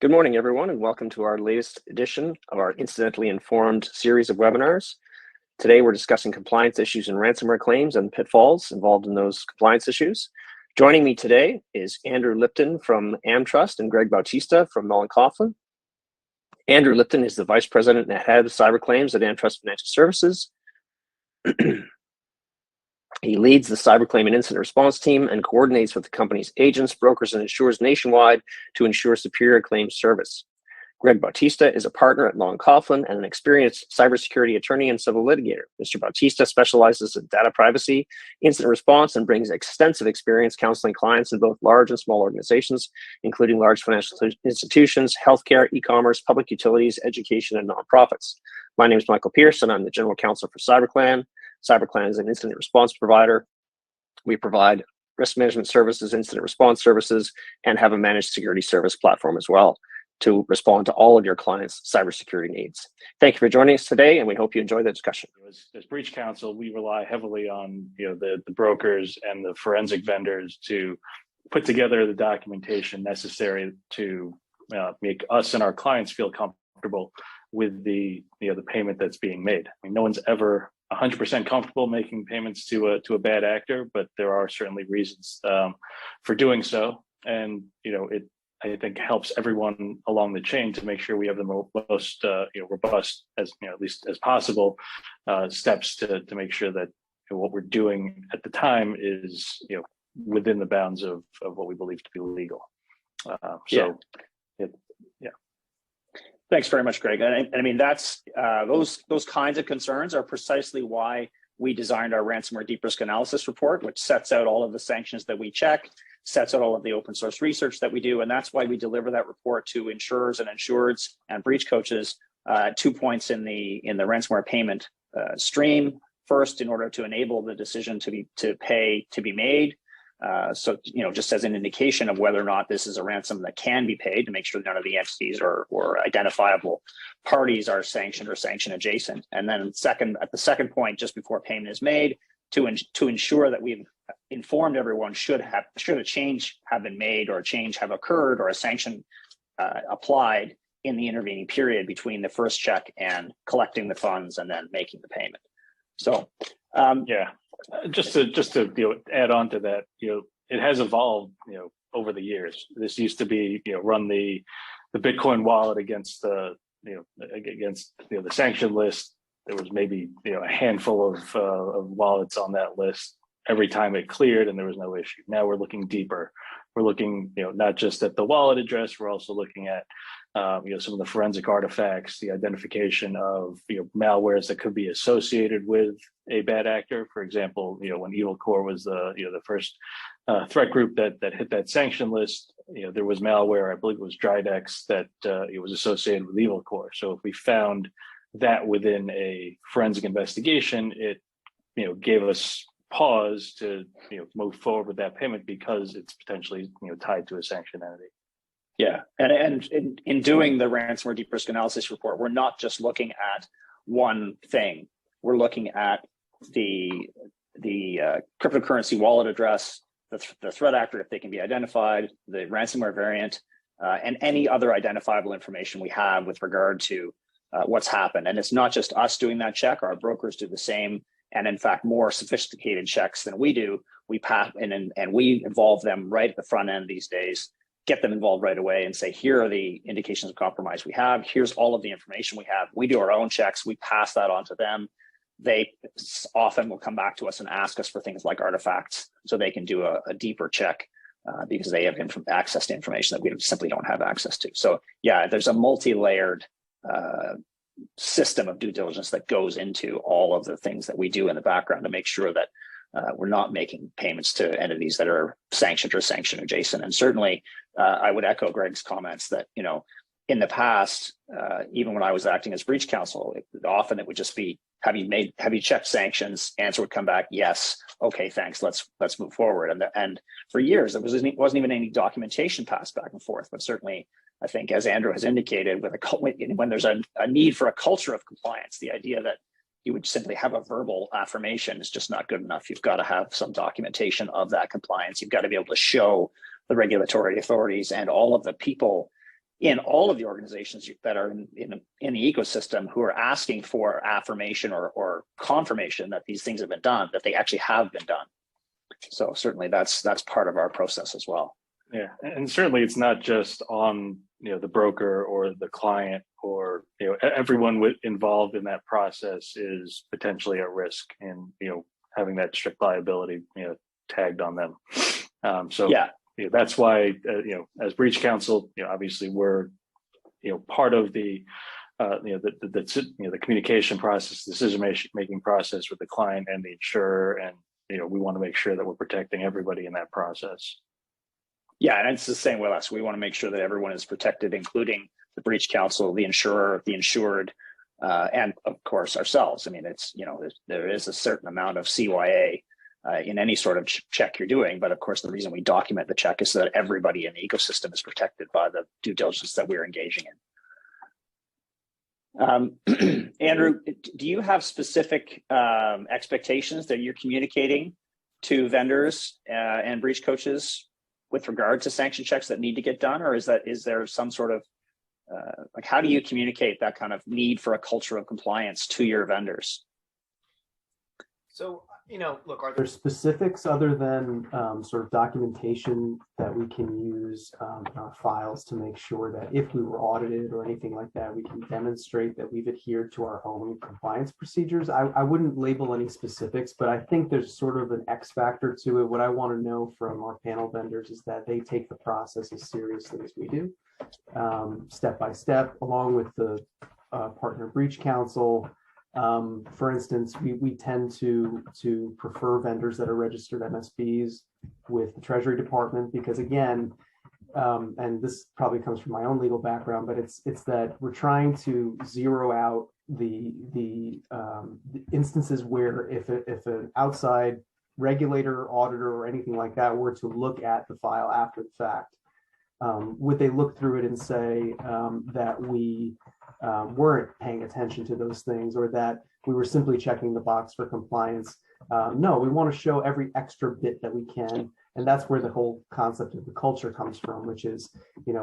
Good morning, everyone, and welcome to our latest edition of our Incidentally Informed series of webinars. Today, we're discussing compliance issues and ransomware claims and pitfalls involved in those compliance issues. Joining me today is Andrew Lipton from AmTrust and Greg Bautista from Mullen Coughlin. Andrew Lipton is the Vice President and Head of Cyber Claims at AmTrust Financial Services. He leads the cyber claim and incident response team and coordinates with the company's agents, brokers, and insurers nationwide to ensure superior claims service. Greg Bautista is a partner at Mullen Coughlin and an experienced cybersecurity attorney and civil litigator. Mr. Bautista specializes in data privacy, incident response, and brings extensive experience counseling clients in both large and small organizations, including large financial institutions, healthcare, e-commerce, public utilities, education, and nonprofits. My name is Michael Pierce, and I'm the General Counsel for CyberClan. CyberClan is an incident response provider. We provide risk management services, incident response services, and have a managed security service platform as well to respond to all of your clients' cybersecurity needs. Thank you for joining us today, and we hope you enjoy the discussion. As breach counsel, we rely heavily on the brokers and the forensic vendors to put together the documentation necessary to make us and our clients feel comfortable with the payment that's being made. I mean, no one's ever 100% comfortable making payments to a bad actor, but there are certainly reasons for doing so, and it I think helps everyone along the chain to make sure we have the most robust, as at least as possible, steps to make sure that what we're doing at the time is within the bounds of what we believe to be legal. Thanks very much, Greg. And I mean, that's those kinds of concerns are precisely why we designed our ransomware deep risk analysis report, which sets out all of the sanctions that we check, sets out all of the open source research that we do, and that's why we deliver that report to insurers and insureds and breach coaches. 2 points in the ransomware payment stream. First, in order to enable the decision to pay to be made. So, just as an indication of whether or not this is a ransom that can be paid, to make sure that none of the entities or identifiable parties are sanctioned or sanction adjacent. And then at the second point, just before payment is made, to ensure that we've informed everyone should a change have been made or a change have occurred or a sanction applied in the intervening period between the first check and collecting the funds and then making the payment. So, just to add on to that, it has evolved, over the years. This used to be, run the Bitcoin wallet against the sanction list. There was maybe a handful of wallets on that list every time it cleared, and there was no issue. Now we're looking deeper. We're looking, not just at the wallet address. We're also looking at some of the forensic artifacts, the identification of malwares that could be associated with a bad actor. For example, when Evil Core was the first threat group that hit that sanction list, there was malware, I believe it was Drydex, that it was associated with Evil Core. So if we found that within a forensic investigation, it gave us pause to move forward with that payment because it's potentially tied to a sanctioned entity. Yeah, and in doing the ransomware deep risk analysis report, we're not just looking at one thing. We're looking at the cryptocurrency wallet address, the threat actor if they can be identified, the ransomware variant, and any other identifiable information we have with regard to what's happened. And it's not just us doing that check. Our brokers do the same, and in fact, more sophisticated checks than we do. We pass and we involve them right at the front end these days. Get them involved right away and say, here are the indications of compromise we have. Here's all of the information we have. We do our own checks. We pass that on to them. They often will come back to us and ask us for things like artifacts so they can do a deeper check because they have access to information that we simply don't have access to. So yeah, there's a multi-layered system of due diligence that goes into all of the things that we do in the background to make sure that we're not making payments to entities that are sanctioned or sanction adjacent. And certainly, I would echo Greg's comments that in the past, even when I was acting as breach counsel, often it would just be, have you checked sanctions? Answer would come back, yes. Okay, thanks. Let's move forward. And for years, there wasn't even any documentation passed back and forth. But certainly, I think, as Andrew has indicated, when there's a need for a culture of compliance, the idea that you would simply have a verbal affirmation is just not good enough. You've got to have some documentation of that compliance. You've got to be able to show the regulatory authorities and all of the people in all of the organizations that are in the ecosystem who are asking for affirmation or confirmation that these things have been done, that they actually have been done. So certainly that's part of our process as well. Yeah, and certainly it's not just on the broker or the client, or everyone involved in that process is potentially at risk in having that strict liability tagged on them. So yeah, that's why as breach counsel, obviously we're part of the the communication process, decision making process with the client and the insurer, and we want to make sure that we're protecting everybody in that process. Yeah, and it's the same with us. We want to make sure that everyone is protected, including the breach counsel, the insurer, the insured, and of course ourselves. I mean, it's there is a certain amount of CYA in any sort of check you're doing, but of course the reason we document the check is so that everybody in the ecosystem is protected by the due diligence that we're engaging in. Andrew, do you have specific expectations that you're communicating to vendors and breach coaches with regard to sanction checks that need to get done, or is there some sort of how do you communicate that kind of need for a culture of compliance to your vendors? So, look, are there specifics other than sort of documentation that we can use in our files to make sure that if we were audited or anything like that, we can demonstrate that we've adhered to our own compliance procedures? I wouldn't label any specifics, but I think there's sort of an X factor to it. What I want to know from our panel vendors is that they take the process as seriously as we do, step by step, along with the partner breach counsel. For instance, we tend to prefer vendors that are registered MSBs with the Treasury Department because, again, and this probably comes from my own legal background, but it's that we're trying to zero out the instances where if an outside regulator, auditor, or anything like that were to look at the file after the fact, would they look through it and say that we weren't paying attention to those things, or that we were simply checking the box for compliance? No, we want to show every extra bit that we can. And that's where the whole concept of the culture comes from, which is,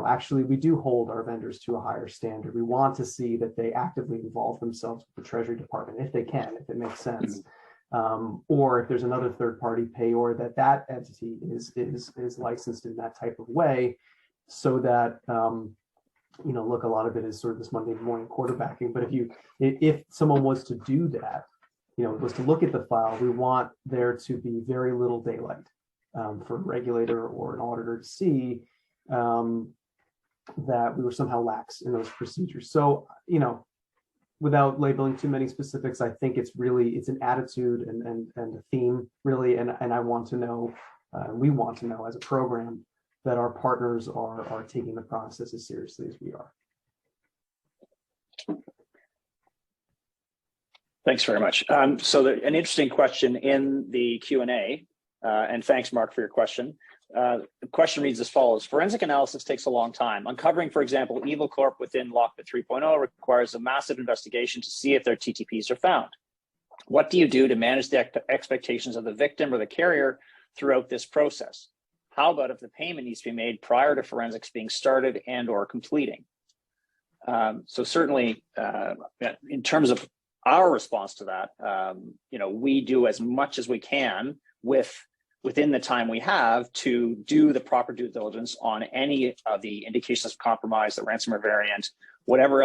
actually we do hold our vendors to a higher standard. We want to see that they actively involve themselves with the Treasury Department, if they can, if it makes sense. Or if there's another third party payor, that entity is licensed in that type of way, so that look, a lot of it is sort of this Monday morning quarterbacking. But if someone was to do that, was to look at the file, we want there to be very little daylight for a regulator or an auditor to see that we were somehow lax in those procedures. So, without labeling too many specifics, I think it's an attitude and a theme, really. And I want to know, we want to know as a program, that our partners are taking the process as seriously as we are. Thanks very much. So an interesting question in the Q&A, and thanks, Mark, for your question. The question reads as follows: forensic analysis takes a long time. Uncovering, for example, Evil Corp within Lockbit 3.0 requires a massive investigation to see if their TTPs are found. What do you do to manage the expectations of the victim or the carrier throughout this process? How about if the payment needs to be made prior to forensics being started and or completing? So certainly, in terms of our response to that, we do as much as we can within the time we have to do the proper due diligence on any of the indications of compromise, the ransomware variant, whatever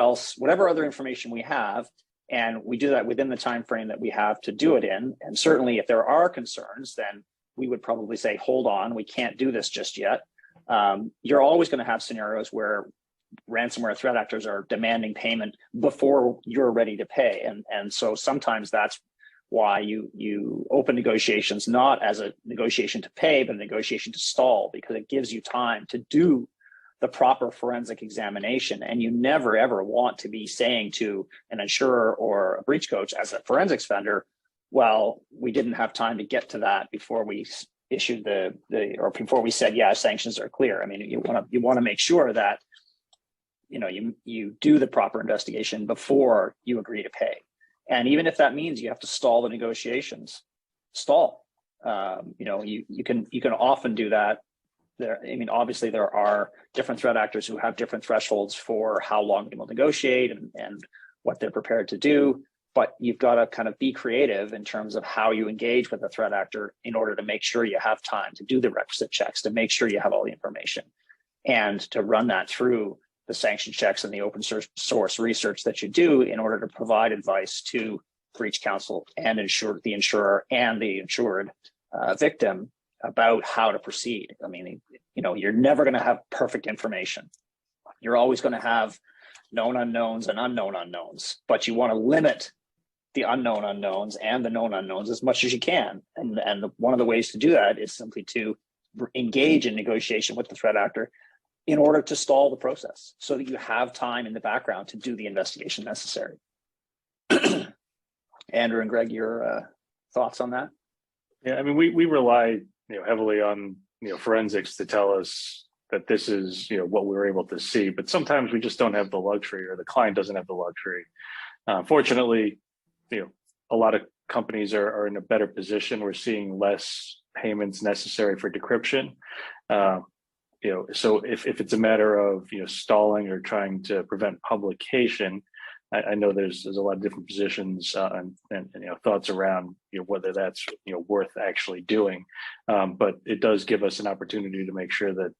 other information we have, and we do that within the time frame that we have to do it in. And certainly, if there are concerns, then we would probably say, hold on, we can't do this just yet. You're always going to have scenarios where ransomware threat actors are demanding payment before you're ready to pay. And so sometimes that's why you open negotiations, not as a negotiation to pay, but a negotiation to stall, because it gives you time to do the proper forensic examination. And you never, ever want to be saying to an insurer or a breach coach as a forensics vendor, well, we didn't have time to get to that before we issued or before we said, yeah, sanctions are clear. I mean, you want to make sure that, you do the proper investigation before you agree to pay. And even if that means you have to stall the negotiations, stall. You can often do that Obviously there are different threat actors who have different thresholds for how long they will negotiate and what they're prepared to do. But you've got to kind of be creative in terms of how you engage with a threat actor in order to make sure you have time to do the requisite checks, to make sure you have all the information, and to run that through the sanction checks and the open source research that you do in order to provide advice to breach counsel and the insurer and the insured victim about how to proceed. I mean, you're never going to have perfect information. You're always going to have known unknowns and unknown unknowns, but you want to limit the unknown unknowns and the known unknowns as much as you can. And one of the ways to do that is simply to engage in negotiation with the threat actor in order to stall the process so that you have time in the background to do the investigation necessary. Andrew and Greg, your thoughts on that? Yeah, I mean, we rely heavily on forensics to tell us that this is what we were able to see, but sometimes we just don't have the luxury, or the client doesn't have the luxury. Fortunately, a lot of companies are in a better position. We're seeing less payments necessary for decryption. So if it's a matter of stalling or trying to prevent publication, I know there's a lot of different positions and thoughts around whether that's worth actually doing, but it does give us an opportunity to make sure that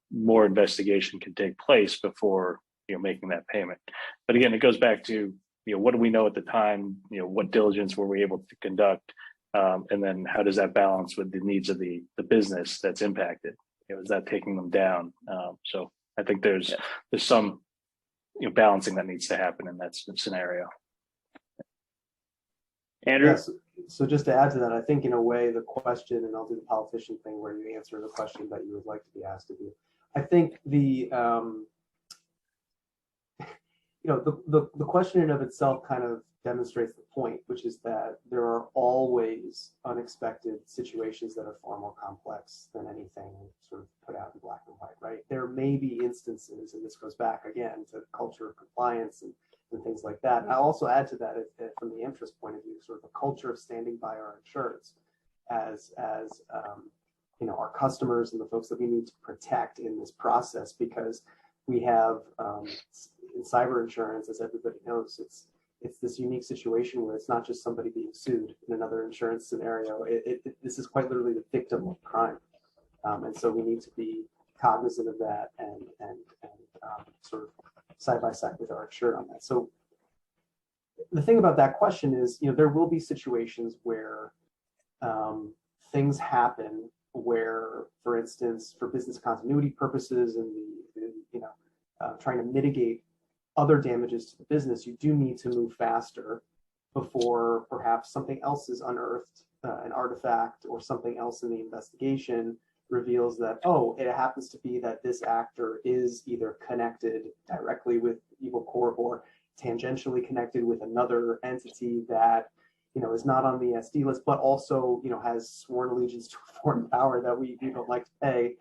more investigation can take place before making that payment. But again, it goes back to what do we know at the time? What diligence were we able to conduct, and then how does that balance with the needs of the business that's impacted? Is that taking them down? So I think there's some balancing that needs to happen in that scenario. Andrew? Yes. So just to add to that, I think in a way the question, and I'll do the politician thing where you answer the question that you would like to be asked of you. I think the question in of itself kind of demonstrates the point, which is that there are always unexpected situations that are far more complex than anything sort of put out in black and white, right? There may be instances, and this goes back again to culture of compliance and things like that. And I'll also add to that from the interest point of view, sort of a culture of standing by our insureds as our customers and the folks that we need to protect in this process, because we have in cyber insurance, as everybody knows, it's this unique situation where it's not just somebody being sued in another insurance scenario. This is quite literally the victim of crime, and so we need to be cognizant of that and sort of side by side with our insured on that. So the thing about that question is, there will be situations where things happen where, for instance, for business continuity purposes and trying to mitigate other damages to the business, you do need to move faster before perhaps something else is unearthed, an artifact or something else in the investigation reveals that, oh, it happens to be that this actor is either connected directly with Evil Corp or tangentially connected with another entity that is not on the SD list, but also has sworn allegiance to a foreign power that we don't like to pay.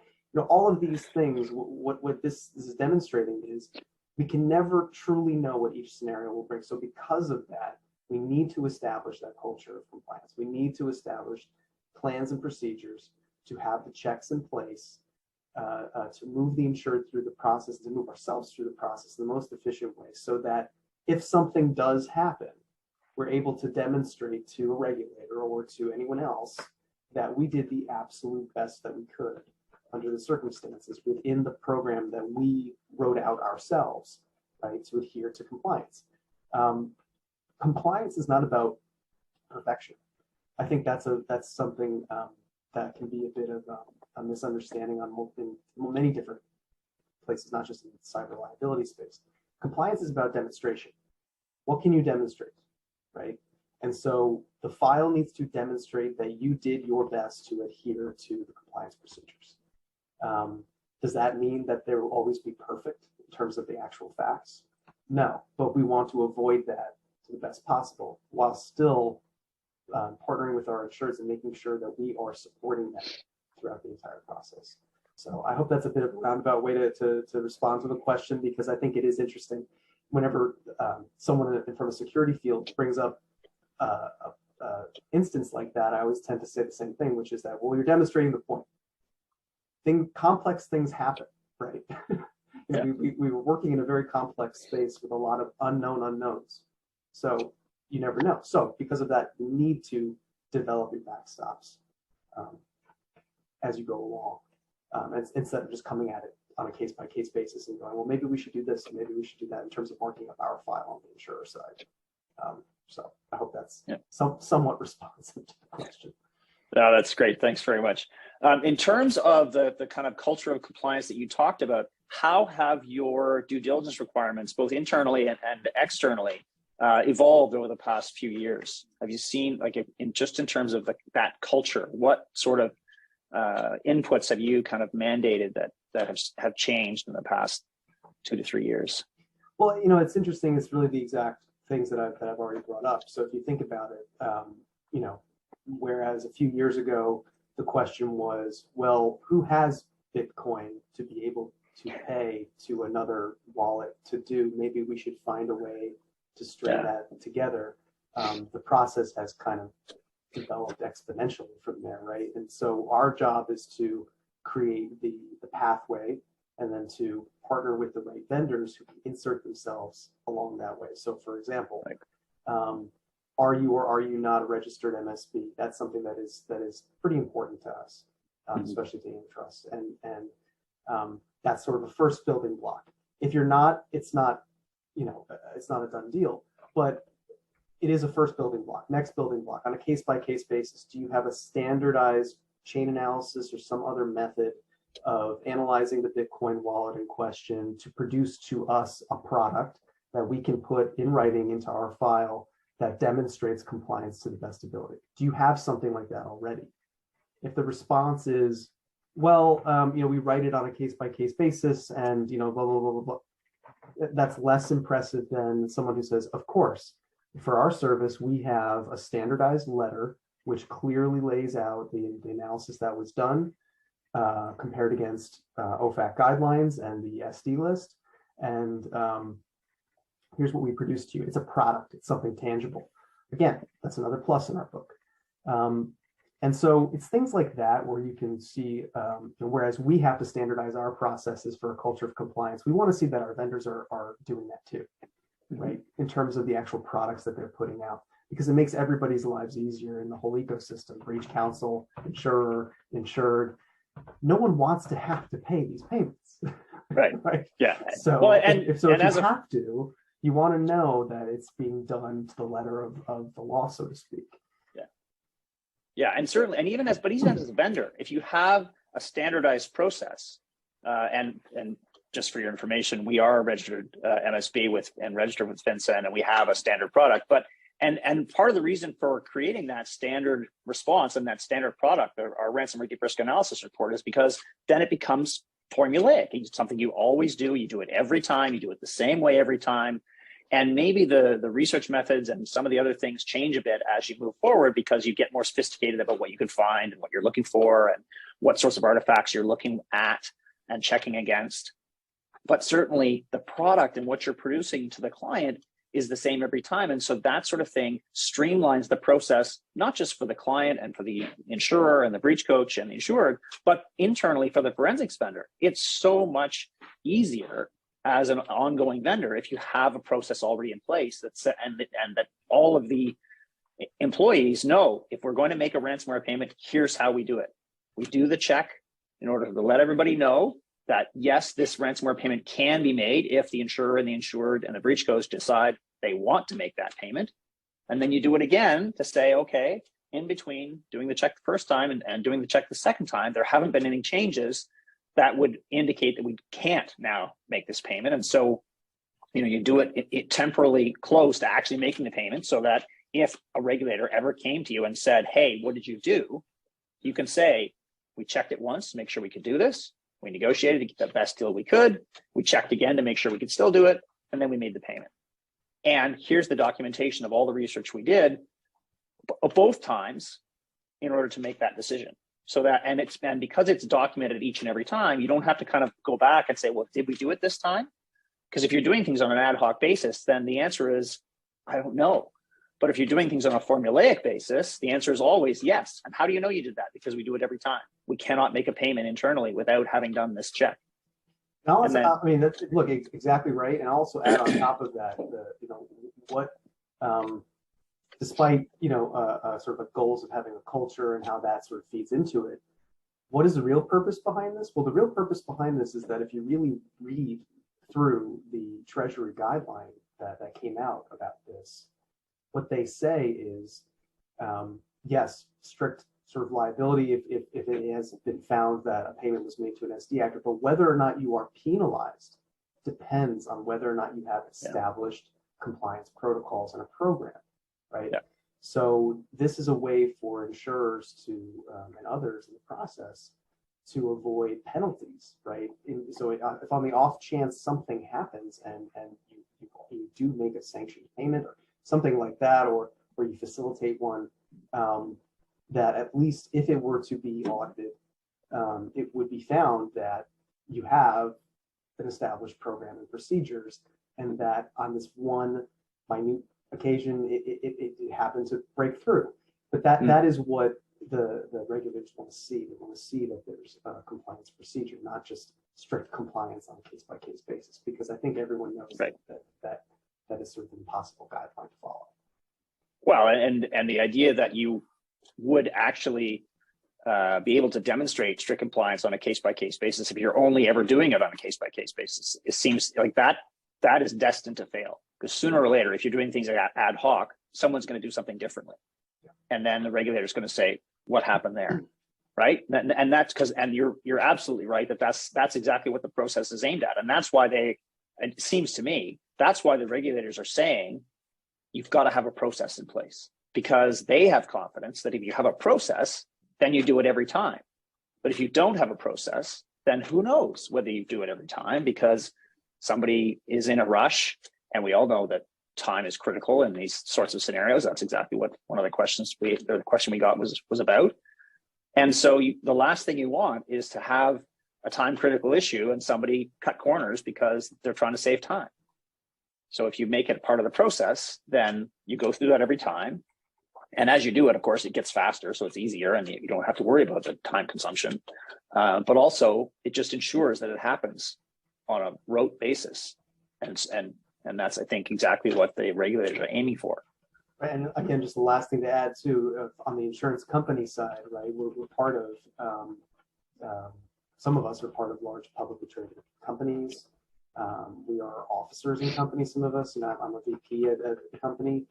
All of these things, what this is demonstrating is we can never truly know what each scenario will bring. So because of that, we need to establish that culture of compliance. We need to establish plans and procedures to have the checks in place, to move the insured through the process, to move ourselves through the process in the most efficient way, so that if something does happen, we're able to demonstrate to a regulator or to anyone else that we did the absolute best that we could under the circumstances within the program that we wrote out ourselves, right, to adhere to compliance. Compliance is not about perfection. I think that's something that can be a bit of a misunderstanding in many different places, not just in the cyber liability space. Compliance is about demonstration. What can you demonstrate, right? And so the file needs to demonstrate that you did your best to adhere to the compliance procedures. Does that mean that there will always be perfect in terms of the actual facts? No, but we want to avoid that to the best possible while still partnering with our insurers and making sure that we are supporting them throughout the entire process. So I hope that's a bit of a roundabout way to respond to the question, because I think it is interesting whenever someone from a security field brings up instance like that. I always tend to say the same thing, which is that, well, you're demonstrating the point. complex things happen, right? We were working in a very complex space with a lot of unknown unknowns. So you never know. So because of that, you need to develop your backstops as you go along, instead of just coming at it on a case-by-case basis and going, well, maybe we should do this, and maybe we should do that in terms of marking up our file on the insurer side. So I hope that's somewhat responsive to the question. No, that's great. Thanks very much. In terms of the kind of culture of compliance that you talked about, how have your due diligence requirements, both internally and externally, evolved over the past few years? Have you seen, like, in terms of that culture, what sort of inputs have you kind of mandated that have changed in the past 2 to 3 years? Well, it's interesting. It's really the exact things that I've already brought up. So if you think about it, whereas a few years ago, the question was, well, who has Bitcoin to be able to pay to another wallet to do? Maybe we should find a way to string that together. The process has kind of developed exponentially from there, right? And so our job is to create the pathway and then to partner with the right vendors who can insert themselves along that way. So for example, are you or are you not a registered MSB? That's something that is pretty important to us, especially to Trust. And that's sort of a first building block. If you're not, it's not a done deal, but it is a first building block. Next building block, on a case-by-case basis, do you have a standardized chain analysis or some other method of analyzing the Bitcoin wallet in question to produce to us a product that we can put in writing into our file that demonstrates compliance to the best ability? Do you have something like that already? If the response is, well, we write it on a case-by-case basis and, blah, blah, blah, blah, blah, that's less impressive than someone who says, of course, for our service, we have a standardized letter which clearly lays out the analysis that was done, compared against OFAC guidelines and the SD list. And here's what we produce to you. It's a product. It's something tangible. Again, that's another plus in our book. And so it's things like that where you can see, whereas we have to standardize our processes for a culture of compliance, we want to see that our vendors are doing that too, right? In terms of the actual products that they're putting out, because it makes everybody's lives easier in the whole ecosystem. Breach counsel, insurer, insured. No one wants to have to pay these payments. Right. Right. Yeah. So well, if you have to, you want to know that it's being done to the letter of the law, so to speak. Yeah, and certainly, and even as a vendor, if you have a standardized process, and just for your information, we are a registered MSB and registered with FinCEN, and we have a standard product. But and part of the reason for creating that standard response and that standard product, our ransomware deep risk analysis report, is because then it becomes formulaic. It's something you always do. You do it every time. You do it the same way every time. And maybe the research methods and some of the other things change a bit as you move forward, because you get more sophisticated about what you can find and what you're looking for and what sorts of artifacts you're looking at and checking against. But certainly the product and what you're producing to the client is the same every time. And so that sort of thing streamlines the process, not just for the client and for the insurer and the breach coach and the insured, but internally for the forensics vendor. It's so much easier as an ongoing vendor if you have a process already in place and that all of the employees know, if we're going to make a ransomware payment, here's how we do it. We do the check in order to let everybody know that, yes, this ransomware payment can be made if the insurer and the insured and the breach coach decide they want to make that payment. And then you do it again to say, okay, in between doing the check the first time and doing the check the second time, there haven't been any changes that would indicate that we can't now make this payment. And so, you do it temporarily close to actually making the payment, so that if a regulator ever came to you and said, hey, what did you do? You can say, we checked it once to make sure we could do this. We negotiated to get the best deal we could. We checked again to make sure we could still do it. And then we made the payment. And here's the documentation of all the research we did both times in order to make that decision. So that, and because it's documented each and every time, you don't have to kind of go back and say, well, did we do it this time? Because if you're doing things on an ad hoc basis, then the answer is, I don't know. But if you're doing things on a formulaic basis, the answer is always yes. And how do you know you did that? Because we do it every time. We cannot make a payment internally without having done this check. And also, I mean, that's, look, exactly right. And I'll also add on top of that, despite, sort of the goals of having a culture and how that sort of feeds into it, what is the real purpose behind this? Well, the real purpose behind this is that if you really read through the Treasury guideline that came out about this, what they say is, yes, strict sort of liability if it has been found that a payment was made to an SD actor, but whether or not you are penalized depends on whether or not you have established compliance protocols and a program, right? Yeah. So this is a way for insurers to and others in the process to avoid penalties, right? So if on the off chance something happens and you do make a sanctioned payment or something like that, or you facilitate one, that at least if it were to be audited, it would be found that you have an established program and procedures, and that on this one minute occasion, it happened to break through. But that is what the regulators want to see. They want to see that there's a compliance procedure, not just strict compliance on a case-by-case basis, because I think everyone knows that is sort of an impossible guideline to follow. Well, and the idea that you would actually be able to demonstrate strict compliance on a case-by-case basis if you're only ever doing it on a case-by-case basis, it seems like that is destined to fail. Because sooner or later, if you're doing things ad hoc, someone's going to do something differently. Yeah. And then the regulator is going to say, what happened there? Right? And that's because, and you're absolutely right, that's exactly what the process is aimed at. And that's why it seems to me, that's why the regulators are saying, you've got to have a process in place, because they have confidence that if you have a process, then you do it every time. But if you don't have a process, then who knows whether you do it every time, because somebody is in a rush, and we all know that time is critical in these sorts of scenarios. That's exactly what one of the questions the question we got was about. And so the last thing you want is to have a time critical issue and somebody cut corners because they're trying to save time. So if you make it part of the process, then you go through that every time. And as you do it, of course, it gets faster, so it's easier and you don't have to worry about the time consumption. But also, it just ensures that it happens on a rote basis. And that's, I think, exactly what the regulators are aiming for. Right. And again, just the last thing to add too, on the insurance company side, right, we're part of, some of us are part of large publicly traded companies. We are officers in companies, some of us, I'm a VP at a company.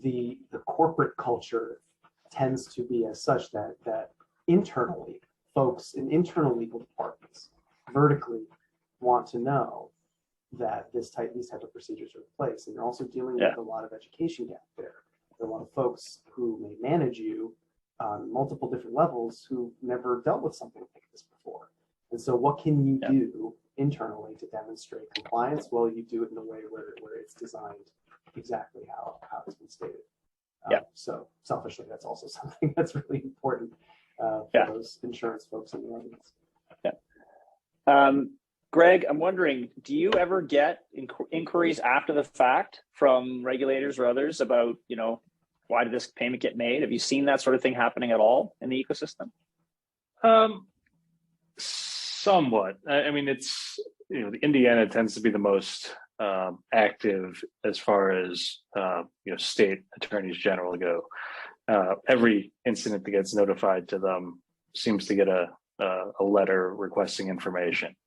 The corporate culture tends to be as such that internally, folks in internal legal departments vertically want to know that these type of procedures are in place. And you're also dealing with a lot of education gap there. There are a lot of folks who may manage you on multiple different levels who never dealt with something like this before. And so what can you do internally to demonstrate compliance? Well, you do it in a way where it's designed exactly how it's been stated. So selfishly, that's also something that's really important for those insurance folks in the audience. Greg, I'm wondering, do you ever get inquiries after the fact from regulators or others about, why did this payment get made? Have you seen that sort of thing happening at all in the ecosystem? Somewhat. I mean, it's, Indiana tends to be the most active as far as, state attorneys general go. Every incident that gets notified to them seems to get a letter requesting information.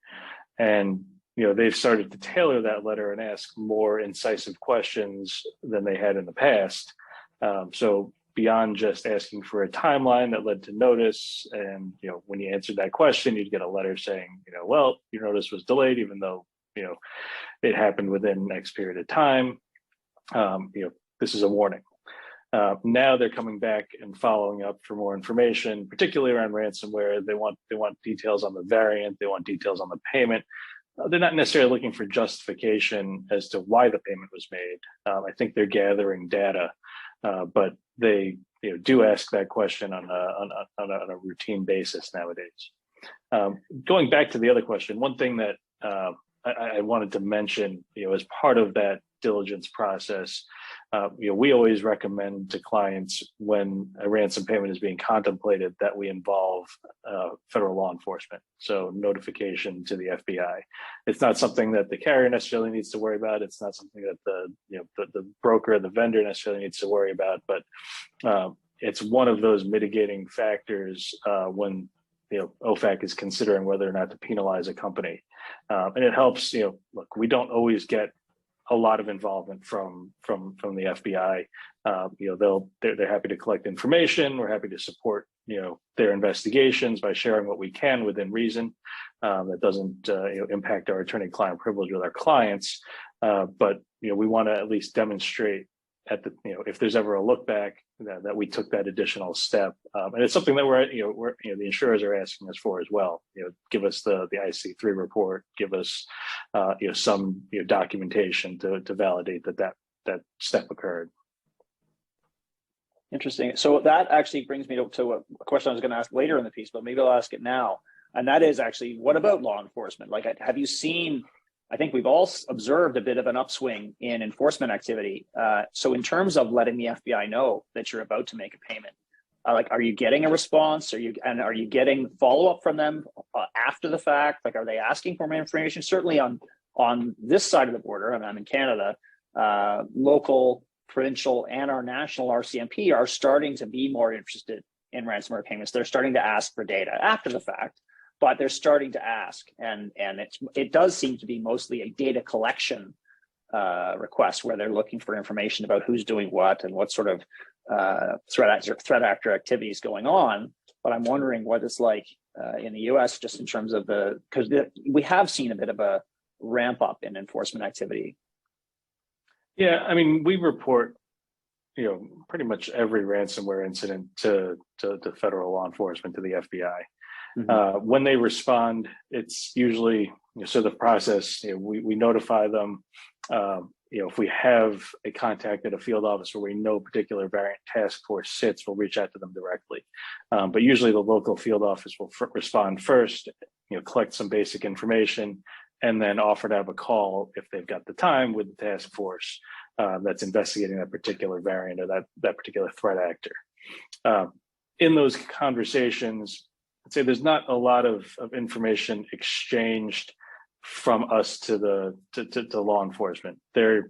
And, they've started to tailor that letter and ask more incisive questions than they had in the past. So beyond just asking for a timeline that led to notice, and, when you answered that question, you'd get a letter saying, well, your notice was delayed, even though, it happened within X period of time. This is a warning. Now they're coming back and following up for more information, particularly around ransomware. They want details on the variant. They want details on the payment. They're not necessarily looking for justification as to why the payment was made. I think they're gathering data, but they do ask that question on a routine basis nowadays. Going back to the other question, one thing that I wanted to mention, as part of that diligence process. We always recommend to clients when a ransom payment is being contemplated that we involve federal law enforcement. So notification to the FBI. It's not something that the carrier necessarily needs to worry about. It's not something that the broker, the vendor necessarily needs to worry about. But it's one of those mitigating factors when OFAC is considering whether or not to penalize a company, and it helps. Look, we don't always get a lot of involvement from the FBI. They're happy to collect information. We're happy to support their investigations by sharing what we can within reason. That doesn't impact our attorney-client privilege with our clients, but we want to at least demonstrate at the if there's ever a look back that we took that additional step, and it's something that we're the insurers are asking us for as well. Give us the IC3 report, give us some documentation to validate that step occurred. Interesting. So that actually brings me to a question I was going to ask later in the piece, but maybe I'll ask it now. And that is actually, what about law enforcement? Like, have you seen? I think we've all observed a bit of an upswing in enforcement activity. So in terms of letting the FBI know that you're about to make a payment, are you getting a response? Are you getting follow-up from them after the fact? Like, are they asking for more information? Certainly on this side of the border, and I'm in Canada, local, provincial, and our national RCMP are starting to be more interested in ransomware payments. They're starting to ask for data after the fact, but they're starting to ask, and it does seem to be mostly a data collection request where they're looking for information about who's doing what and what sort of threat actor activities going on. But I'm wondering what it's like in the U.S. just in terms of because we have seen a bit of a ramp up in enforcement activity. Yeah, I mean, we report pretty much every ransomware incident to federal law enforcement, to the FBI. Mm-hmm. When they respond, it's usually so the process. We notify them. If we have a contact at a field office where we know a particular variant task force sits, we'll reach out to them directly. But usually the local field office will respond first. Collect some basic information, and then offer to have a call if they've got the time with the task force that's investigating that particular variant or that particular threat actor. In those conversations, I'd say there's not a lot of information exchanged from us to law enforcement. They're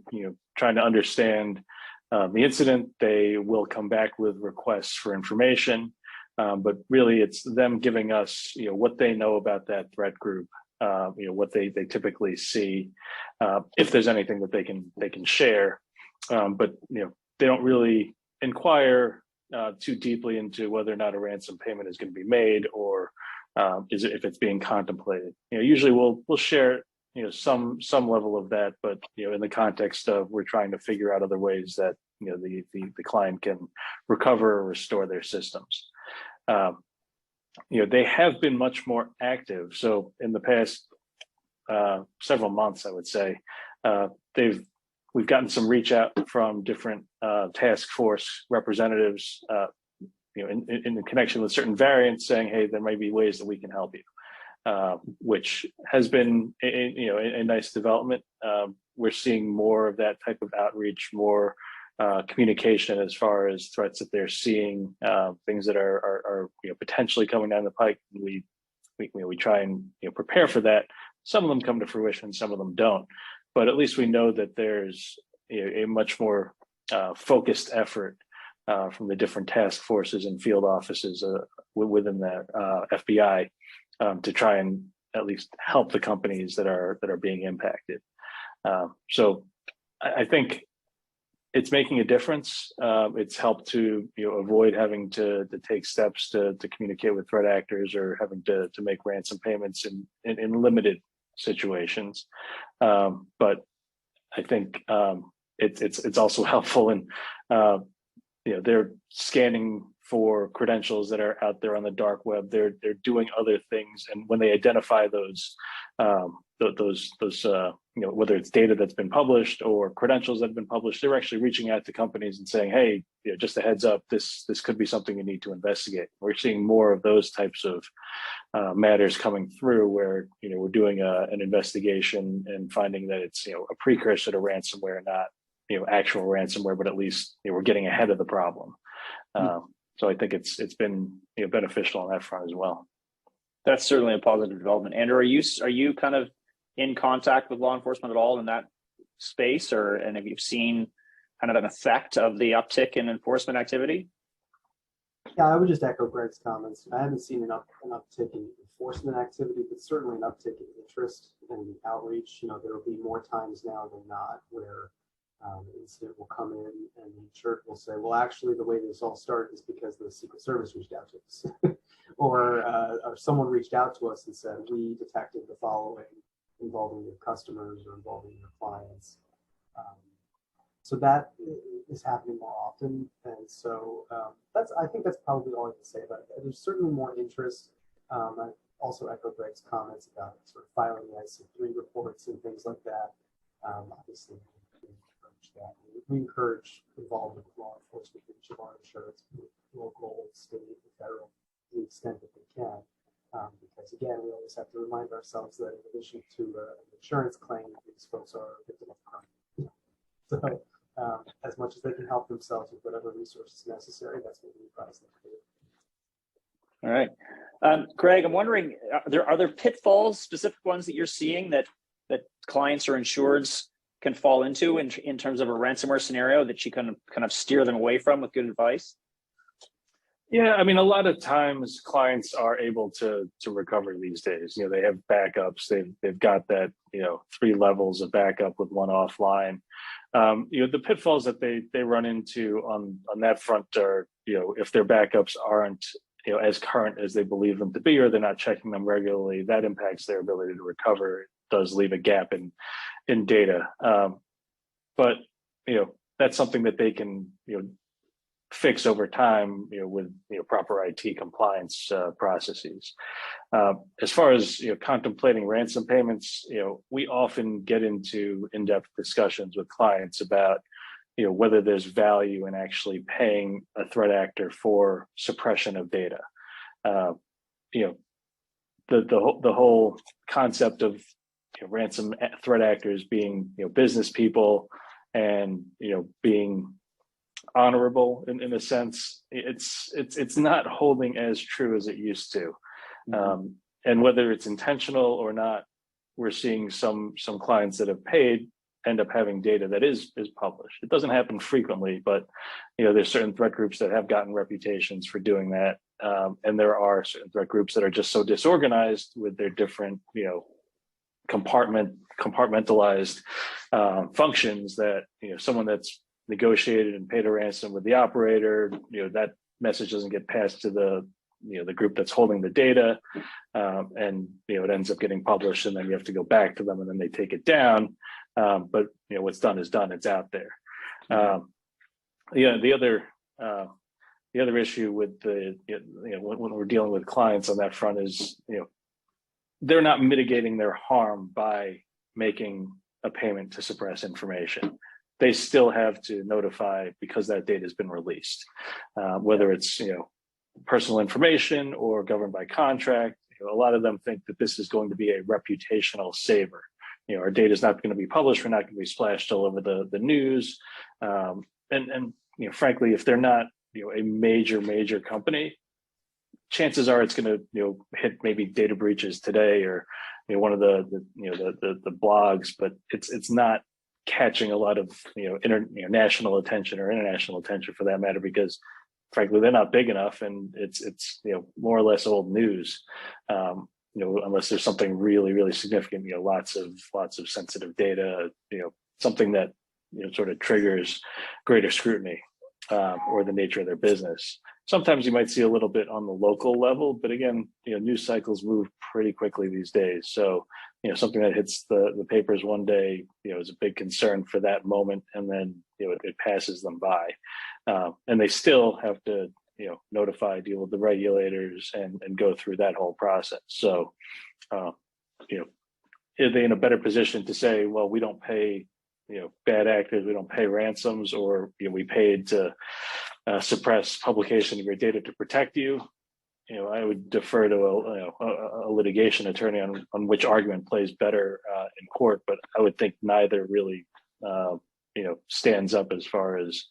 trying to understand the incident. They will come back with requests for information, but really it's them giving us what they know about that threat group, what they typically see, if there's anything that they can share, but they don't really inquire too deeply into whether or not a ransom payment is going to be made or if it's being contemplated. Usually we'll share some level of that, but in the context of we're trying to figure out other ways that the client can recover or restore their systems. They have been much more active. So in the past several months, I would say, we've gotten some reach out from different task force representatives, in connection with certain variants, saying, "Hey, there may be ways that we can help you," which has been a nice development. We're seeing more of that type of outreach, more communication as far as threats that they're seeing, things that are potentially coming down the pike. We try and prepare for that. Some of them come to fruition, some of them don't. But at least we know that there's a much more focused effort from the different task forces and field offices within the FBI to try and at least help the companies that are being impacted. So I think it's making a difference. It's helped to avoid having to take steps to communicate with threat actors or having to make ransom payments in limited situations. But I think it's also helpful in they're scanning for credentials that are out there on the dark web. They're doing other things, and when they identify those whether it's data that's been published or credentials that have been published, they're actually reaching out to companies and saying, hey, just a heads up, this could be something you need to investigate. We're seeing more of those types of matters coming through where, we're doing an investigation and finding that it's, a precursor to ransomware, not, actual ransomware, but at least we're getting ahead of the problem. So I think it's been beneficial on that front as well. That's certainly a positive development. Andrew, are you kind of in contact with law enforcement at all in that space, and have you seen kind of an effect of the uptick in enforcement activity? Yeah, I would just echo Greg's comments. I haven't seen an uptick in enforcement activity, but certainly an uptick in interest and outreach. There will be more times now than not where an incident will come in and the insured will say, well, actually, the way this all started is because the Secret Service reached out to us. or someone reached out to us and said, we detected the following involving your customers or involving your clients. So that is happening more often. And so I think that's probably all I can say about it. There's certainly more interest. I also echo Greg's comments about sort of filing the IC3 reports and things like that. Obviously, we encourage involvement with law enforcement in each of our insurance, local, state, and federal, to the extent that they can. Because again, we always have to remind ourselves that in addition to an insurance claim, these folks are victims of crime. So as much as they can help themselves with whatever resources necessary, that's what we advise them to do. All right. Greg, I'm wondering, are there pitfalls, specific ones that you're seeing that clients or insureds can fall into in terms of a ransomware scenario that you can kind of steer them away from with good advice? Yeah, I mean, a lot of times clients are able to recover these days. They have backups. They've got that 3 levels of backup with one offline. The pitfalls that they run into on that front are if their backups aren't as current as they believe them to be, or they're not checking them regularly, that impacts their ability to recover. It does leave a gap in data, but that's something that they can fix over time, with proper IT compliance processes. As far as contemplating ransom payments, we often get into in-depth discussions with clients about whether there's value in actually paying a threat actor for suppression of data. The whole concept of ransom threat actors being business people and being honorable in a sense, it's not holding as true as it used to. And whether it's intentional or not, we're seeing some clients that have paid end up having data that is published. It doesn't happen frequently, but there's certain threat groups that have gotten reputations for doing that, and there are certain threat groups that are just so disorganized with their different compartmentalized functions that someone that's negotiated and paid a ransom with the operator, that message doesn't get passed to the group that's holding the data, and it ends up getting published, and then you have to go back to them, and then they take it down. But what's done is done; it's out there. The other issue with when we're dealing with clients on that front is they're not mitigating their harm by making a payment to suppress information. They still have to notify because that data has been released, whether it's personal information or governed by contract. A lot of them think that this is going to be a reputational saver. Our data is not going to be published. We're not going to be splashed all over the news. And frankly, if they're not a major company, chances are it's going to hit maybe data breaches today or one of the blogs, but it's not catching a lot of national attention or international attention for that matter, because frankly they're not big enough, and it's more or less old news, unless there's something really significant, lots of sensitive data, something that sort of triggers greater scrutiny, or the nature of their business. Sometimes you might see a little bit on the local level, but again, news cycles move pretty quickly these days. So, something that hits the papers one day, is a big concern for that moment, and then it passes them by, and they still have to notify, deal with the regulators, and go through that whole process. So, are they in a better position to say, well, we don't pay, bad actors, we don't pay ransoms, or we paid to suppress publication of your data to protect you? I would defer to a litigation attorney on which argument plays better in court, but I would think neither really stands up as far as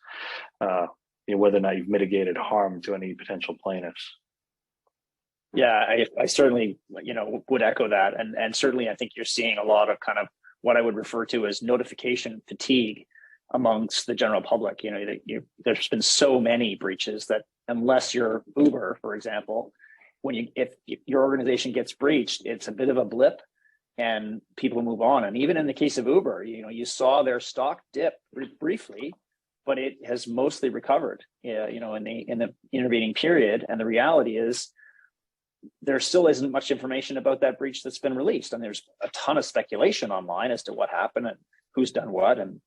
whether or not you've mitigated harm to any potential plaintiffs. Yeah, I certainly would echo that, and certainly I think you're seeing a lot of kind of what I would refer to as notification fatigue amongst the general public. There's been so many breaches that unless you're Uber, for example, if your organization gets breached, it's a bit of a blip, and people move on. And even in the case of Uber, you saw their stock dip briefly, but it has mostly recovered. In the intervening period, and the reality is, there still isn't much information about that breach that's been released. And there's a ton of speculation online as to what happened and who's done what. And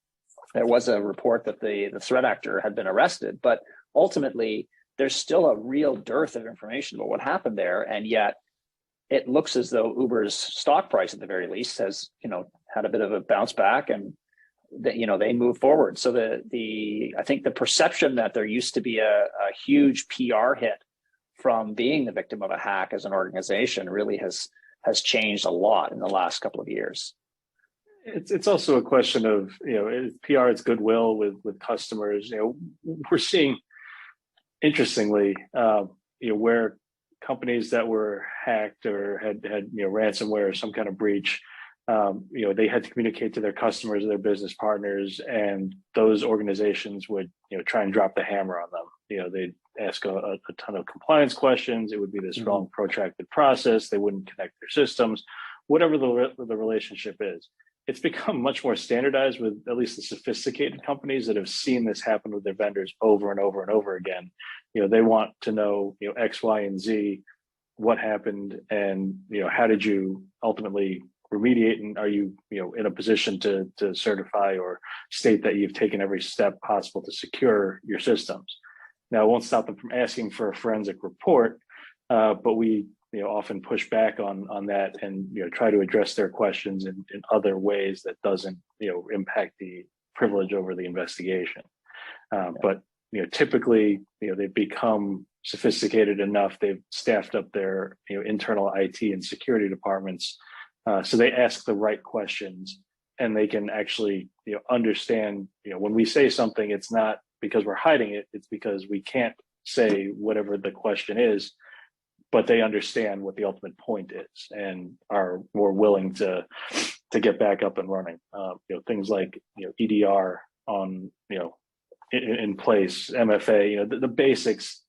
there was a report that the threat actor had been arrested, but ultimately there's still a real dearth of information about what happened there. And yet it looks as though Uber's stock price at the very least has, had a bit of a bounce back, and that, they move forward. So I think the perception that there used to be a huge PR hit from being the victim of a hack as an organization really has changed a lot in the last couple of years. It's also a question of PR, it's goodwill with customers. We're seeing, interestingly, where companies that were hacked or had ransomware or some kind of breach, they had to communicate to their customers or their business partners, and those organizations would try and drop the hammer on them. They'd ask a ton of compliance questions. It would be this long, protracted process. They wouldn't connect their systems, whatever the relationship is. It's become much more standardized with at least the sophisticated companies that have seen this happen with their vendors over and over and over again. They want to know, X, Y, and Z, what happened, and how did you ultimately remediate, and are you in a position to certify or state that you've taken every step possible to secure your systems. Now, it won't stop them from asking for a forensic report, but we often push back on that and try to address their questions in other ways that doesn't impact the privilege over the investigation. But typically they've become sophisticated enough. They've staffed up their internal IT and security departments, so they ask the right questions, and they can actually understand when we say something, it's not because we're hiding it, it's because we can't say whatever the question is, but they understand what the ultimate point is and are more willing to get back up and running. Things like EDR on in place, MFA, the basics.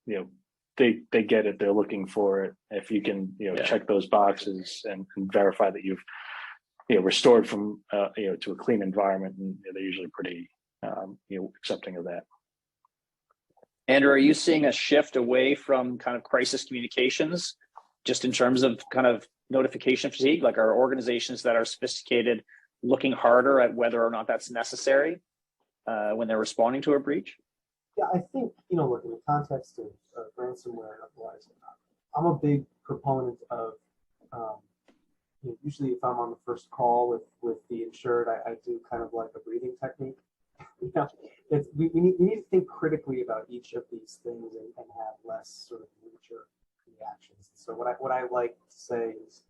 They get it. They're looking for it. If you can check those boxes and verify that you've restored from to a clean environment, and they're usually pretty accepting of that. Andrew, are you seeing a shift away from kind of crisis communications, just in terms of kind of notification fatigue? Like, are organizations that are sophisticated looking harder at whether or not that's necessary when they're responding to a breach? Yeah, I think, look, in the context of ransomware and otherwise, I'm a big proponent of, usually if I'm on the first call with the insured, I do kind of like a breathing technique. We need to think critically about each of these things and have less sort of knee-jerk reactions. So what I like to say is,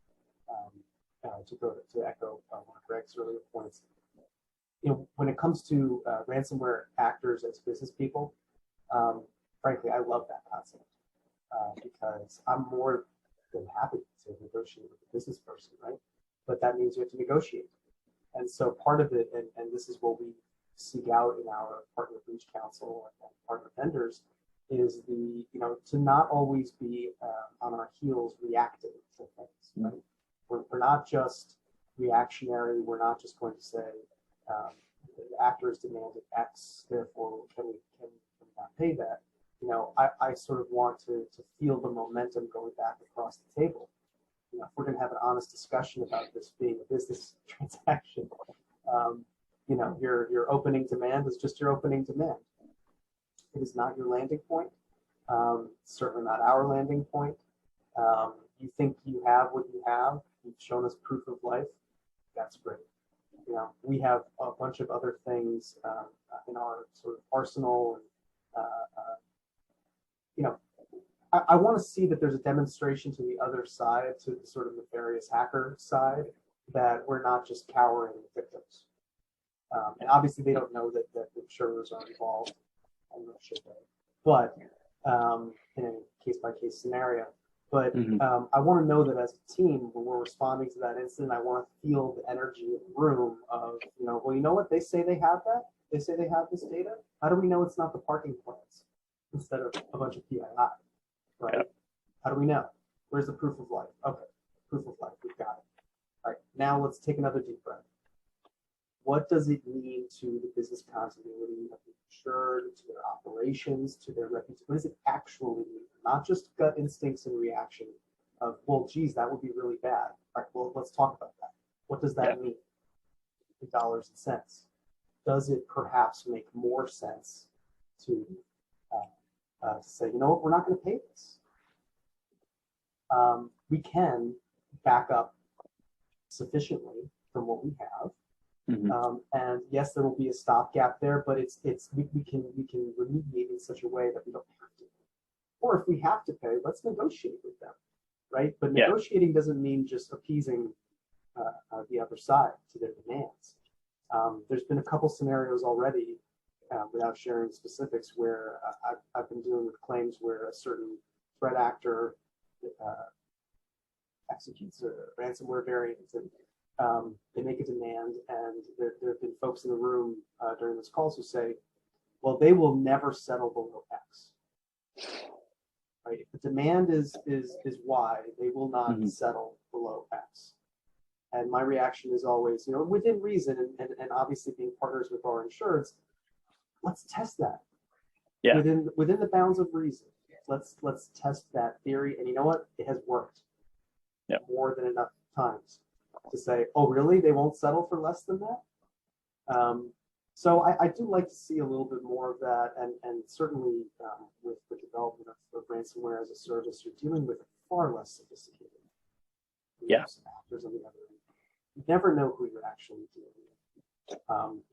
to echo one of Greg's earlier points, when it comes to ransomware actors as business people, frankly, I love that concept because I'm more than happy to negotiate with a business person, right? But that means you have to negotiate. And so part of it, and this is what we seek out in our partner breach counsel and partner vendors, is to not always be on our heels reacting to things, right? We're not just reactionary. We're not just going to say the actor has demanded X, therefore can we not pay that? I sort of want to feel the momentum going back across the table. If we're going to have an honest discussion about this being a business transaction, your opening demand is just your opening demand. It is not your landing point. Certainly not our landing point. You think you have what you have. You've shown us proof of life. that's great. We have a bunch of other things in our sort of arsenal. I want to see that there's a demonstration to the other side, to the sort of nefarious hacker side, that we're not just cowering victims. And obviously, they don't know that the insurers are involved, and nor should they. But in a case-by-case scenario. But I want to know that as a team, when we're responding to that incident, I want to feel the energy in the room of, well, you know what? They say they have that. They say they have this data. How do we know it's not the parking plans instead of a bunch of PII? Right? Yeah. How do we know? Where's the proof of life? Okay, proof of life. We've got it. All right, now let's take another deep breath. What does it mean to the business continuity of the insured, to their operations, to their reputation? What does it actually mean? Not just gut instincts and reaction of, well, geez, that would be really bad. All right, well, let's talk about that. What does that mean in dollars and cents? Does it perhaps make more sense to say, you know what, we're not going to pay this? We can back up sufficiently from what we have. And yes, there will be a stopgap there, but we can remediate in such a way that we don't have to. Or if we have to pay, let's negotiate with them, right? But negotiating doesn't mean just appeasing the other side to their demands. There's been a couple scenarios already, without sharing specifics, where I've been dealing with claims where a certain threat actor executes a ransomware variant, and they make a demand, and there have been folks in the room during this calls who say, well, they will never settle below X. Right? If the demand is Y, they will not settle below X. And my reaction is always, within reason, and obviously being partners with our insureds, let's test that. Yeah. Within the bounds of reason. Let's test that theory. And you know what? It has worked more than enough times to say, oh, really? They won't settle for less than that? So I do like to see a little bit more of that. And certainly with the development of ransomware as a service, you're dealing with far less sophisticated actors on the other end. You never know who you're actually dealing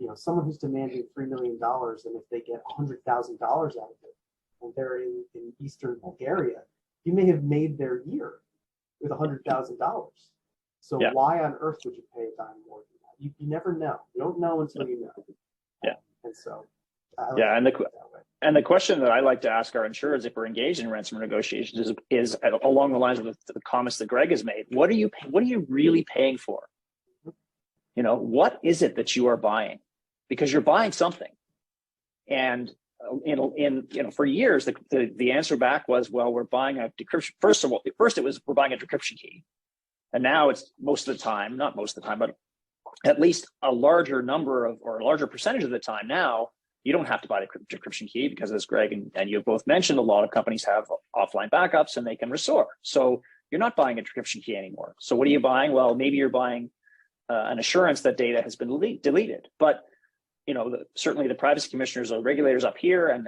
with. Someone who's demanding $3 million, and if they get $100,000 out of it, and they're in Eastern Bulgaria, you may have made their year with $100,000. So why on earth would you pay a dime more than that? You never know. You don't know until you know. And so, and the question that I like to ask our insurers if we're engaged in ransomware negotiations is along the lines of the comments that Greg has made. What are you really paying for? What is it that you are buying? Because you're buying something. And for years, the answer back was, well, we're buying a decryption. First it was we're buying a decryption key. And now it's most of the time, not most of the time, but at least a larger number of, or a larger percentage of the time now, you don't have to buy the decryption key because, as Greg and you have both mentioned, a lot of companies have offline backups and they can restore. So you're not buying a decryption key anymore. So what are you buying? Well, maybe you're buying an assurance that data has been deleted. But certainly the privacy commissioners or regulators up here, and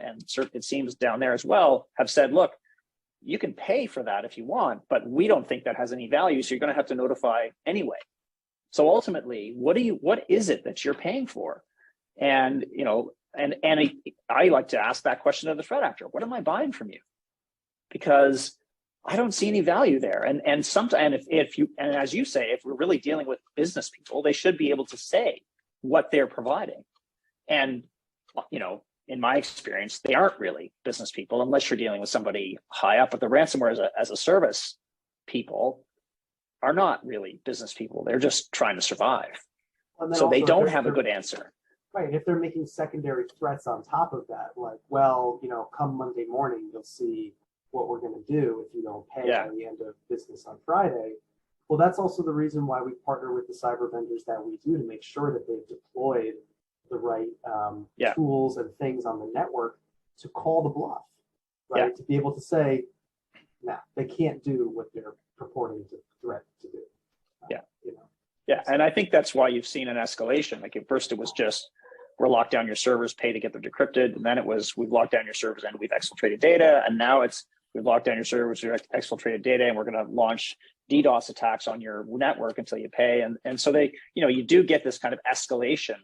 it seems down there as well, have said, look, you can pay for that if you want, but we don't think that has any value. So you're going to have to notify anyway. So ultimately, what is it that you're paying for? And, I like to ask that question of the threat actor. What am I buying from you? Because I don't see any value there. And sometimes, and as you say, if we're really dealing with business people, they should be able to say what they're providing. And, in my experience, they aren't really business people unless you're dealing with somebody high up. But the ransomware as a service people are not really business people. They're just trying to survive. So they don't have a good answer. Right. If they're making secondary threats on top of that, like, well, come Monday morning, you'll see what we're going to do if you don't pay by the end of business on Friday. Well, that's also the reason why we partner with the cyber vendors that we do, to make sure that they've deployed the right tools and things on the network to call the bluff, right? To be able to say, nah, they can't do what they're purporting to threat to do. And I think that's why you've seen an escalation. Like at first it was just, we're locked down your servers, pay to get them decrypted. And then it was, we've locked down your servers and we've exfiltrated data. And now it's, we've locked down your servers, your exfiltrated data, and we're going to launch DDoS attacks on your network until you pay. And so they, you do get this kind of escalation.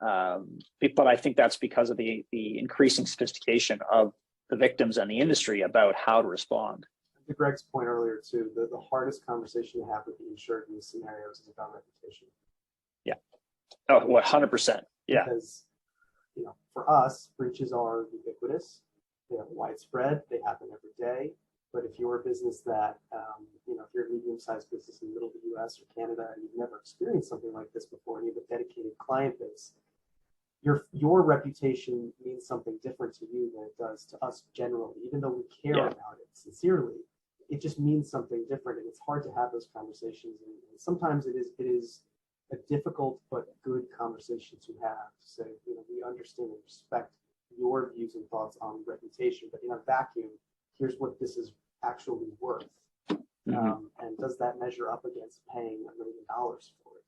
But I think that's because of the increasing sophistication of the victims and the industry about how to respond. To Greg's point earlier too, the hardest conversation to have with the insured in these scenarios is about reputation. Yeah. Oh, 100%. Yeah. Because, for us, breaches are ubiquitous. They are widespread. They happen every day. But if you're a business that, if you're a medium-sized business in the middle of the U.S. or Canada and you've never experienced something like this before and you have a dedicated client base, your reputation means something different to you than it does to us generally. Even though we care about it sincerely, it just means something different, and it's hard to have those conversations. And sometimes it is a difficult but good conversation to have. To say, we understand and respect your views and thoughts on reputation, but in a vacuum, here's what this is actually worth. And does that measure up against paying $1 million for it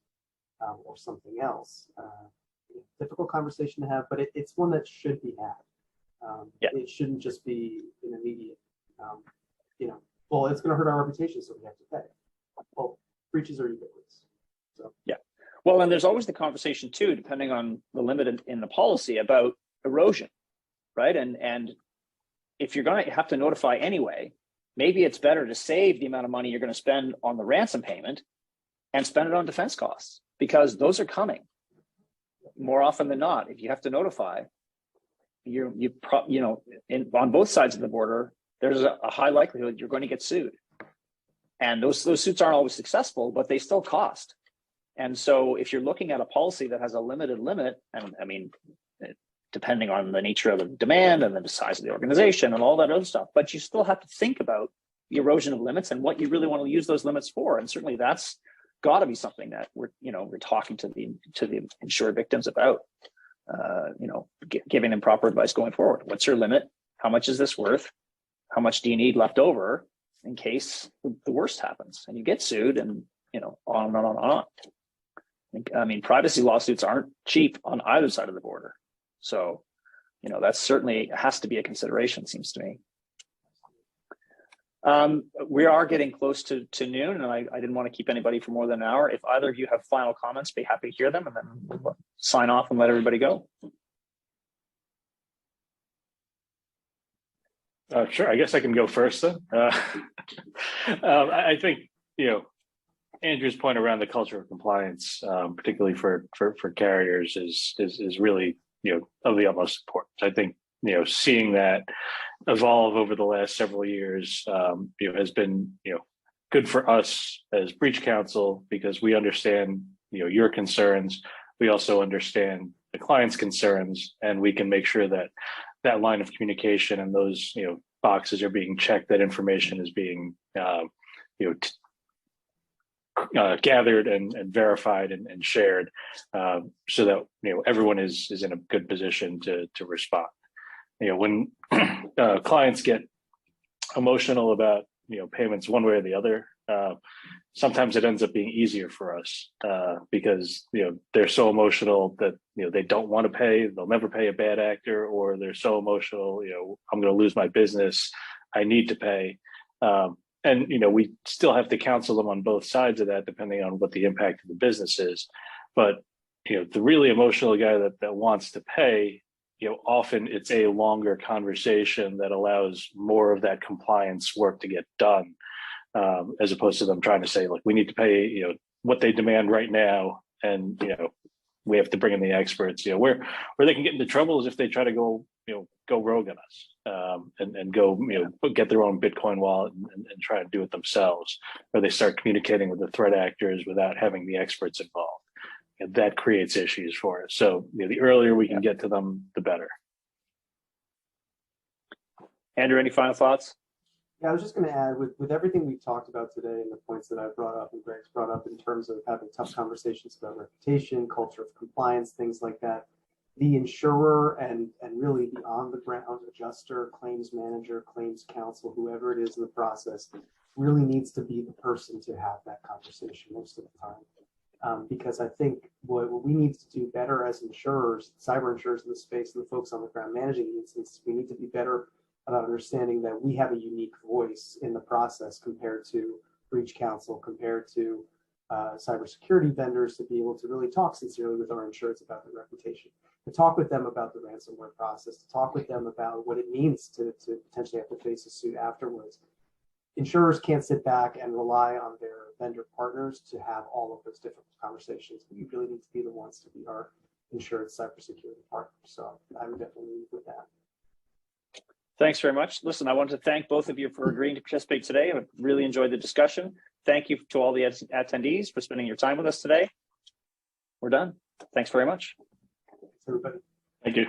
or something else? Difficult conversation to have, but it's one that should be had. It shouldn't just be an immediate, well, it's going to hurt our reputation, so we have to pay. Well, breaches are ubiquitous. So well, and there's always the conversation too, depending on the limit in the policy, about erosion, right? And if you're going to have to notify anyway, maybe it's better to save the amount of money you're going to spend on the ransom payment and spend it on defense costs, because those are coming more often than not. If you have to notify, on both sides of the border, there's a high likelihood you're going to get sued. And those suits aren't always successful, but they still cost. And so if you're looking at a policy that has a limited limit, and I mean, depending on the nature of the demand and the size of the organization and all that other stuff, but you still have to think about the erosion of limits and what you really want to use those limits for. And certainly that's got to be something that we're talking to the insured victims about, giving them proper advice going forward. What's your limit? How much is this worth? How much do you need left over in case the worst happens and you get sued, and on and on and on. I mean, privacy lawsuits aren't cheap on either side of the border. So, that's certainly has to be a consideration, seems to me. We are getting close to noon, and I didn't want to keep anybody for more than an hour. If either of you have final comments, be happy to hear them, and then we'll sign off and let everybody go. Sure. I guess I can go first then. I think, Andrew's point around the culture of compliance, particularly for carriers, is really, of the utmost importance. I think, seeing that evolve over the last several years, has been, good for us as breach counsel, because we understand, your concerns. We also understand the client's concerns, and we can make sure that that line of communication and those, boxes are being checked, that information is being, gathered and verified and shared, so that everyone is in a good position to respond. When clients get emotional about payments one way or the other, sometimes it ends up being easier for us, because they're so emotional that they don't want to pay, they'll never pay a bad actor, or they're so emotional, I'm going to lose my business, I need to pay. And we still have to counsel them on both sides of that, depending on what the impact of the business is. But the really emotional guy that wants to pay, often it's a longer conversation that allows more of that compliance work to get done, as opposed to them trying to say, like, we need to pay what they demand right now, and we have to bring in the experts. Where they can get into trouble is if they try to go rogue on us, and go get their own Bitcoin wallet and try to do it themselves, or they start communicating with the threat actors without having the experts involved. And that creates issues for us. So the earlier we can get to them, the better. Andrew, any final thoughts? Yeah, I was just going to add, with everything we've talked about today and the points that I brought up and Greg's brought up in terms of having tough conversations about reputation, culture of compliance, things like that, the insurer and really the on-the-ground adjuster, claims manager, claims counsel, whoever it is in the process, really needs to be the person to have that conversation most of the time. Because I think what we need to do better as insurers, cyber insurers in the space, and the folks on the ground managing the incidents, we need to be better about understanding that we have a unique voice in the process compared to breach counsel, compared to cybersecurity vendors, to be able to really talk sincerely with our insureds about their reputation, to talk with them about the ransomware process, to talk with them about what it means to potentially have to face a suit afterwards. Insurers can't sit back and rely on their vendor partners to have all of those difficult conversations. We really need to be the ones to be our insured cybersecurity partner. So I would definitely leave with that. Thanks very much. Listen, I want to thank both of you for agreeing to participate today. I really enjoyed the discussion. Thank you to all the attendees for spending your time with us today. We're done. Thanks very much. Thanks, everybody. Thank you.